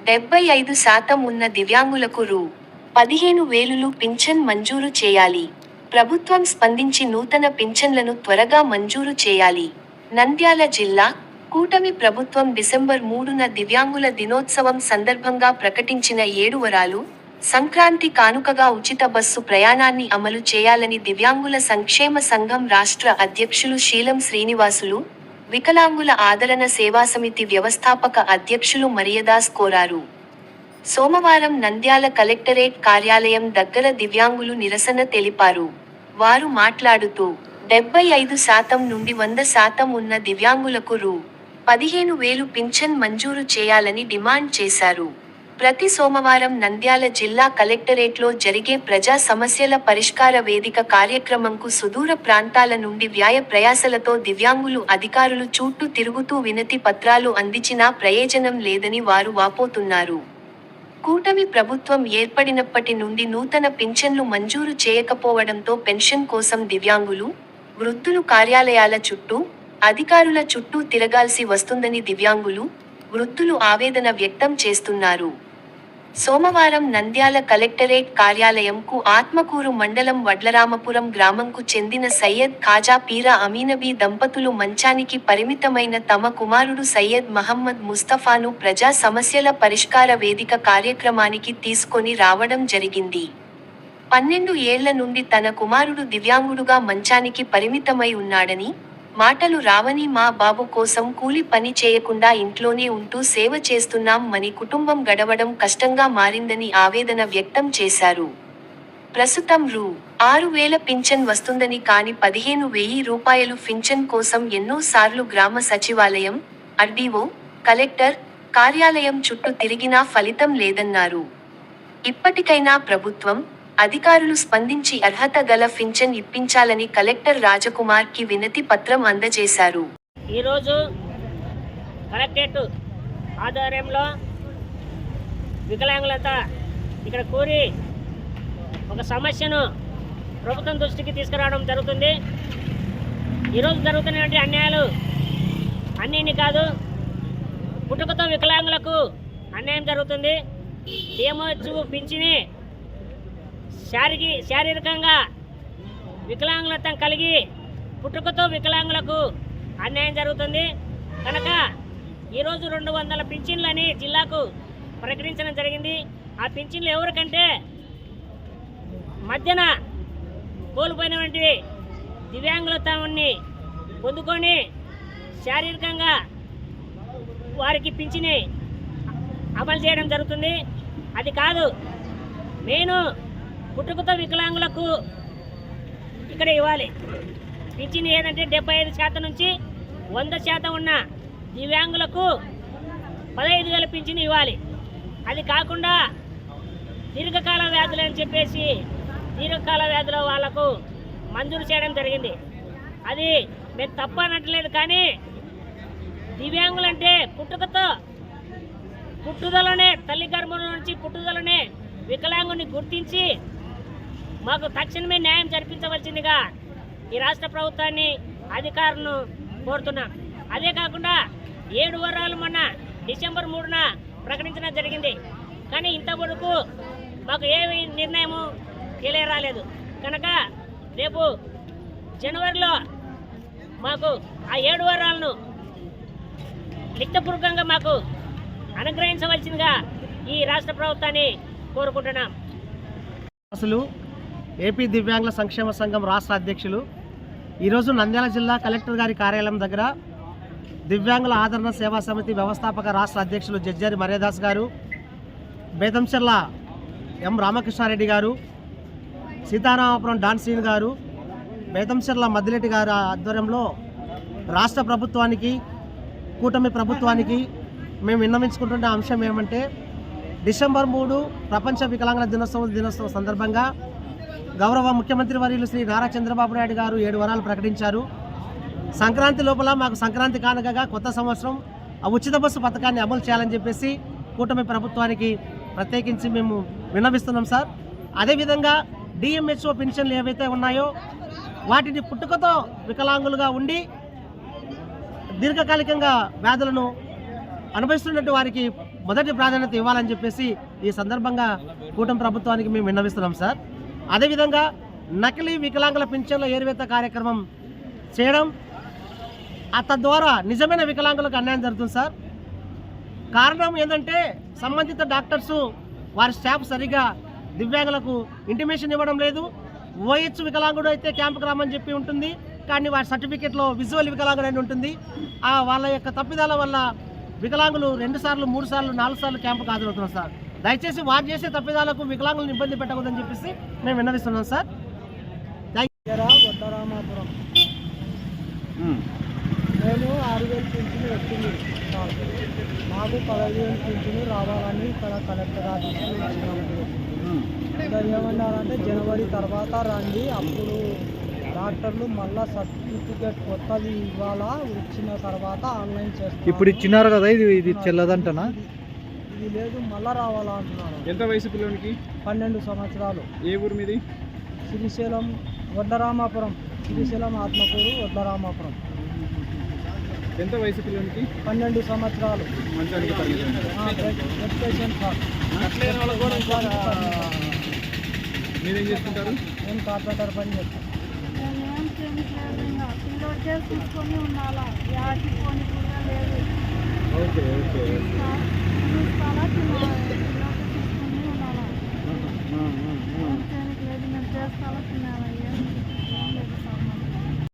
75% ఉన్న దివ్యాంగులకు రూ. 15,000 పింఛన్ మంజూరు చేయాలి. ప్రభుత్వం స్పందించి నూతన పింఛన్లను త్వరగా మంజూరు చేయాలి. నంద్యాల జిల్లా కూటమి ప్రభుత్వం డిసెంబర్ 3న దివ్యాంగుల దినోత్సవం సందర్భంగా ప్రకటించిన 7 వరాలు, సంక్రాంతి కానుకగా ఉచిత బస్సు ప్రయాణాన్ని అమలు చేయాలని దివ్యాంగుల సంక్షేమ సంఘం రాష్ట్ర అధ్యక్షులు శీలం శ్రీనివాసులు, వికలాంగుల ఆదరణ సేవాసమితి వ్యవస్థాపక అధ్యక్షులు మరియదాస్ కోరారు. సోమవారం నంద్యాల కలెక్టరేట్ కార్యాలయం దగ్గర దివ్యాంగులు నిరసన తెలిపారు. వారు మాట్లాడుతూ 75% నుండి 100% ఉన్న దివ్యాంగులకు రూ. 15,000 పింఛన్ మంజూరు చేయాలని డిమాండ్ చేశారు. ప్రతి సోమవారం నంద్యాల జిల్లా కలెక్టరేట్లో జరిగే ప్రజా సమస్యల పరిష్కార వేదిక కార్యక్రమంకు సుదూర ప్రాంతాల నుండి వ్యయ ప్రయాసలతో దివ్యాంగులు అధికారులు చుట్టూ తిరుగుతూ వినతి పత్రాలు అందించినా ప్రయోజనం లేదని వారు వాపోతున్నారు. కూటమి ప్రభుత్వం ఏర్పడినప్పటి నుండి నూతన పింఛన్లు మంజూరు చేయకపోవడంతో పెన్షన్ కోసం దివ్యాంగులు, వృద్ధులు కార్యాలయాల చుట్టూ, అధికారుల చుట్టూ తిరగాల్సి వస్తుందని దివ్యాంగులు, వృద్ధులు ఆవేదన వ్యక్తం చేస్తున్నారు. సోమవారం నంద్యాల కలెక్టరేట్ కార్యాలయంకు ఆత్మకూరు మండలం వడ్లరామపురం గ్రామంకు చెందిన సయ్యద్ ఖాజా పీరా అమీనబీ దంపతులు మంచానికి పరిమితమైన తమ కుమారుడు సయ్యద్ మహమ్మద్ ముస్తఫాను ప్రజా సమస్యల పరిష్కార వేదిక కార్యక్రమానికి తీసుకొని రావడం జరిగింది. 12 ఏళ్ల నుండి తన కుమారుడు దివ్యాంగుడుగా మంచానికి పరిమితమై ఉన్నాడని, మాటలు రావని మా బాబు కోసం కూలి పని చేయకుండా ఇంట్లోనే ఉంటూ సేవ చేస్తున్నాం అని కుటుంబం గడవడం కష్టంగా మారిందని ఆవేదన వ్యక్తం చేశారు. ప్రస్తుతం రూ. 6,000 పింఛన్ వస్తుందని కానీ 15,000 రూపాయలు పింఛన్ కోసం ఎన్నో సార్లు గ్రామ సచివాలయం, ఆర్డీఓ, కలెక్టర్ కార్యాలయం చుట్టూ తిరిగినా ఫలితం లేదన్నారు. ఇప్పటికైనా ప్రభుత్వం, అధికారులు స్పందించి అర్హత గల పింఛన్ ఇప్పించాలని కలెక్టర్ రాజకుమార్ కి వినతి పత్రం అందజేశారు. ఈరోజు కలెక్టరేట్ ఆధ్వర్యంలో వికలాంగులంతా ఇక్కడ కూరి ఒక సమస్యను ప్రభుత్వం దృష్టికి తీసుకురావడం జరుగుతుంది. ఈరోజు జరుగుతున్నటువంటి అన్యాయాలు అన్నీ కాదు, పుట్టుకతో వికలాంగులకు అన్యాయం జరుగుతుంది. డిఎంహెచ్ పింఛని శారీరకంగా వికలాంగులత కలిగి పుట్టుకతో వికలాంగులకు అన్యాయం జరుగుతుంది కనుక ఈరోజు 200 పింఛన్లని జిల్లాకు ప్రకటించడం జరిగింది. ఆ పింఛన్లు ఎవరికంటే మధ్యన కోల్పోయినటువంటి దివ్యాంగులతని పొందుకొని శారీరకంగా వారికి పింఛని అమలు చేయడం జరుగుతుంది. అది కాదు, నేను పుట్టుకతో వికలాంగులకు ఇక్కడ ఇవ్వాలి పింఛని ఏదంటే 75% నుంచి 100% ఉన్న దివ్యాంగులకు 15,000 పింఛని ఇవ్వాలి. అది కాకుండా దీర్ఘకాల వ్యాధులు అని చెప్పేసి దీర్ఘకాల వ్యాధుల వాళ్లకు మంజూరు చేయడం జరిగింది. అది మేము తప్పు అనట్లేదు, కానీ దివ్యాంగులంటే పుట్టుదలనే తల్లి గర్భం నుంచి పుట్టుదలనే వికలాంగుని గుర్తించి మాకు తక్షణమే న్యాయం జరిపించవలసిందిగా ఈ రాష్ట్ర ప్రభుత్వాన్ని, అధికారులను కోరుతున్నాం. అదే కాకుండా 7 వరాలు మొన్న డిసెంబర్ 3న ప్రకటించడం జరిగింది. కానీ ఇంతవరకు మాకు ఏ నిర్ణయము తెలియరాలేదు కనుక రేపు జనవరిలో మాకు ఆ 7 వరాలను లిఖితపూర్వకంగా మాకు అనుగ్రహించవలసిందిగా ఈ రాష్ట్ర ప్రభుత్వాన్ని కోరుకుంటున్నాం. అసలు ఏపీ దివ్యాంగుల సంక్షేమ సంఘం రాష్ట్ర అధ్యక్షులు ఈరోజు నంద్యాల జిల్లా కలెక్టర్ గారి కార్యాలయం దగ్గర దివ్యాంగుల ఆదరణ సేవా సమితి వ్యవస్థాపక రాష్ట్ర అధ్యక్షులు జడ్జారి మరియదాస్ గారు, బేతంచెర్ల ఎం రామకృష్ణారెడ్డి గారు, సీతారామపురం డాన్సీన్ గారు, బేతంచెర్ల మద్దిరెడ్డి గారు ఆధ్వర్యంలో రాష్ట్ర ప్రభుత్వానికి, కూటమి ప్రభుత్వానికి మేము విన్నవించుకుంటున్న అంశం ఏమంటే, డిసెంబర్ 3 ప్రపంచ వికలాంగుల దినోత్సవం సందర్భంగా గౌరవ ముఖ్యమంత్రి వర్యులు శ్రీ నారా చంద్రబాబు నాయుడు గారు 7 వరాలు ప్రకటించారు. సంక్రాంతి లోపల మాకు సంక్రాంతి కానుకగా కొత్త సంవత్సరం ఉచిత బస్సు పథకాన్ని అమలు చేయాలని చెప్పేసి కూటమి ప్రభుత్వానికి ప్రత్యేకించి మేము విన్నవిస్తున్నాం సార్. అదేవిధంగా డిఎంహెచ్ఓ పెన్షన్లు ఏవైతే ఉన్నాయో వాటిని పుట్టుకతో వికలాంగులుగా ఉండి దీర్ఘకాలికంగా వ్యాధులను అనుభవిస్తున్నట్టు వారికి మొదటి ప్రాధాన్యత ఇవ్వాలని చెప్పేసి ఈ సందర్భంగా కూటమి ప్రభుత్వానికి మేము విన్నవిస్తున్నాం సార్. అదేవిధంగా నకిలీ వికలాంగుల పింఛన్ల ఏరివేత కార్యక్రమం చేయడం తద్వారా నిజమైన వికలాంగులకు అన్యాయం జరుగుతుంది సార్. కారణం ఏంటంటే సంబంధిత డాక్టర్సు వారి స్టాఫ్ సరిగా దివ్యాంగులకు ఇంటిమేషన్ ఇవ్వడం లేదు. ఓహెచ్ వికలాంగుడు అయితే క్యాంపుకి రామని చెప్పి ఉంటుంది, కానీ వారి సర్టిఫికేట్లో విజువల్ వికలాంగుడు అని ఉంటుంది. వాళ్ళ యొక్క తప్పిదాల వల్ల వికలాంగులు 2 సార్లు 3 సార్లు 4 సార్లు క్యాంపుకు హాజరవుతున్నారు సార్. దయచేసి వారు చేసే తప్పిదాలకు వికలాంగులను ఇబ్బంది పెట్టకూడదని చెప్పేసి మేము విన్నవిస్తున్నాం సార్. వడ్డరామాపురం మేము 6,000 పింఛను వచ్చింది. మాకు 15,000 పింఛను రావాలని ఇక్కడ కలెక్టర్ ఆఫీస్లో ఇచ్చినాము. ఏమన్నారంటే జనవరి తర్వాత రండి, అప్పుడు డాక్టర్లు మళ్ళా సర్టిఫికేట్ కొత్తది ఇవ్వాలా, ఇచ్చిన తర్వాత ఆన్లైన్ చేస్తాం. ఇప్పుడు ఇచ్చినారు కదా, ఇది చెల్లదంటనా? ఇది లేదు, మళ్ళా రావాలా అంటున్నారు. ఎంత వయసు పిల్లలకి? 12 సంవత్సరాలు. ఏ ఊరు మీది? శ్రీశైలం వడ్డరామాపురం, శ్రీశైలం ఆత్మకూరు వడ్డరామాపురం. ఎంత వయసు పిల్లలకి? 12 సంవత్సరాలు. మంచానికి మీరేం చేసుకుంటారు? నేను కార్పెంటర్ పని చేస్తాను. పిల్లోడు చేసి తీసుకొని ఉండాలా, యాకి కొని కూడా లేదు. ఓకే ఓకే తీసుకోవాలా, పిల్లోడు తీసుకొని ఉండాలా. లేదు, మేము చేసుకోవాలా, తినాలా.